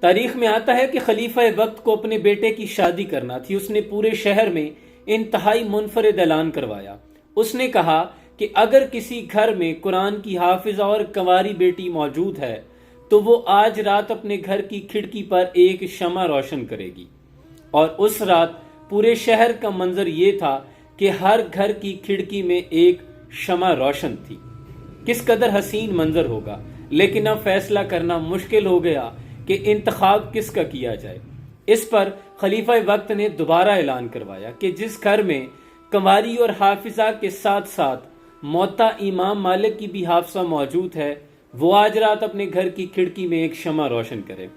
تاریخ میں آتا ہے کہ خلیفہ وقت کو اپنے بیٹے کی شادی کرنا تھی۔ اس نے پورے شہر میں انتہائی منفرد اعلان کروایا۔ اس نے کہا کہ اگر کسی گھر میں قرآن کی حافظہ اور کنواری بیٹی موجود ہے تو وہ آج رات اپنے گھر کی کھڑکی پر ایک شمع روشن کرے گی۔ اور اس رات پورے شہر کا منظر یہ تھا کہ ہر گھر کی کھڑکی میں ایک شمع روشن تھی۔ کس قدر حسین منظر ہوگا، لیکن اب فیصلہ کرنا مشکل ہو گیا کہ انتخاب کس کا کیا جائے۔ اس پر خلیفہ وقت نے دوبارہ اعلان کروایا کہ جس گھر میں کنواری اور حافظہ کے ساتھ ساتھ موتا امام مالک کی بھی حافظہ موجود ہے، وہ آج رات اپنے گھر کی کھڑکی میں ایک شمع روشن کرے۔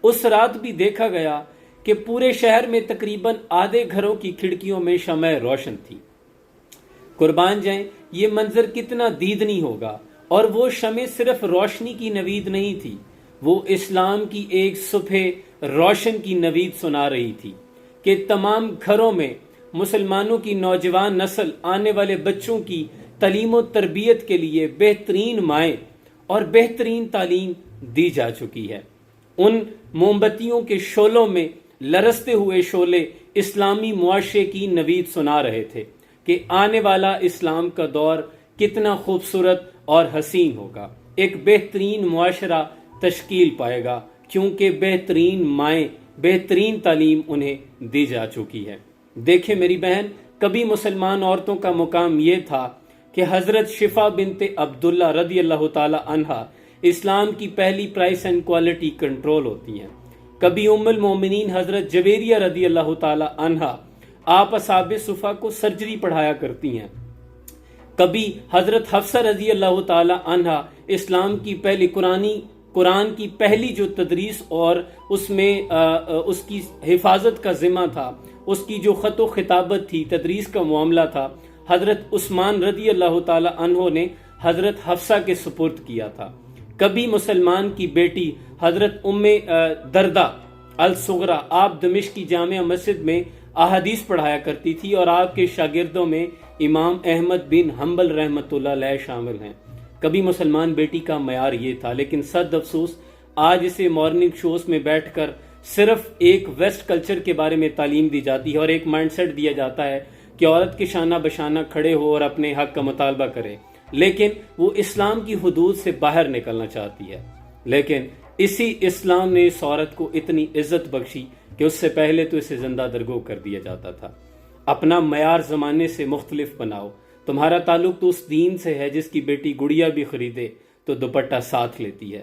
اس رات بھی دیکھا گیا کہ پورے شہر میں تقریباً آدھے گھروں کی کھڑکیوں میں شمع روشن تھی۔ قربان جائیں، یہ منظر کتنا دیدنی ہوگا۔ اور وہ شمع صرف روشنی کی نوید نہیں تھی، وہ اسلام کی ایک صبح روشن کی نوید سنا رہی تھی کہ تمام گھروں میں مسلمانوں کی نوجوان نسل آنے والے بچوں کی تعلیم و تربیت کے لیے بہترین مائیں اور بہترین تعلیم دی جا چکی ہے۔ ان موم بتیوں کے شعلوں میں لرزتے ہوئے شعلے اسلامی معاشرے کی نوید سنا رہے تھے کہ آنے والا اسلام کا دور کتنا خوبصورت اور حسین ہوگا، ایک بہترین معاشرہ تشکیل پائے گا، کیونکہ بہترین مائیں، بہترین تعلیم انہیں دی جا چکی ہے۔ دیکھیں میری بہن، کبھی مسلمان عورتوں کا مقام یہ تھا کہ حضرت شفا بنت عبداللہ رضی اللہ تعالی عنہا اسلام کی پہلی پرائس اینڈ کوالٹی کنٹرول ہوتی ہیں۔ کبھی ام المومنین حضرت جویریہ رضی اللہ تعالی عنہا آپ اصحاب صفا کو سرجری پڑھایا کرتی ہیں۔ کبھی حضرت حفصہ رضی اللہ تعالی عنہا اسلام کی پہلی قرآن کی پہلی جو تدریس اور اس میں اس کی حفاظت کا ذمہ تھا، اس کی جو خط و خطابت تھی، تدریس کا معاملہ تھا، حضرت عثمان رضی اللہ تعالی عنہ نے حضرت حفصہ کے سپرد کیا تھا۔ کبھی مسلمان کی بیٹی حضرت ام دردہ الصغریٰ آپ دمشق کی جامع مسجد میں احادیث پڑھایا کرتی تھی، اور آپ کے شاگردوں میں امام احمد بن حنبل رحمۃ اللہ علیہ شامل ہیں۔ کبھی مسلمان بیٹی کا معیار یہ تھا، لیکن صد افسوس آج اسے مارننگ شوز میں بیٹھ کر صرف ایک ویسٹ کلچر کے بارے میں تعلیم دی جاتی ہے اور ایک مائنڈ سیٹ دیا جاتا ہے کہ عورت کے شانہ بشانہ کھڑے ہو اور اپنے حق کا مطالبہ کرے، لیکن وہ اسلام کی حدود سے باہر نکلنا چاہتی ہے۔ لیکن اسی اسلام نے اس عورت کو اتنی عزت بخشی کہ اس سے پہلے تو اسے زندہ درگو کر دیا جاتا تھا۔ اپنا معیار زمانے سے مختلف بناؤ۔ تمہارا تعلق تو اس دین سے ہے جس کی بیٹی گڑیا بھی خریدے تو دوپٹہ ساتھ لیتی ہے۔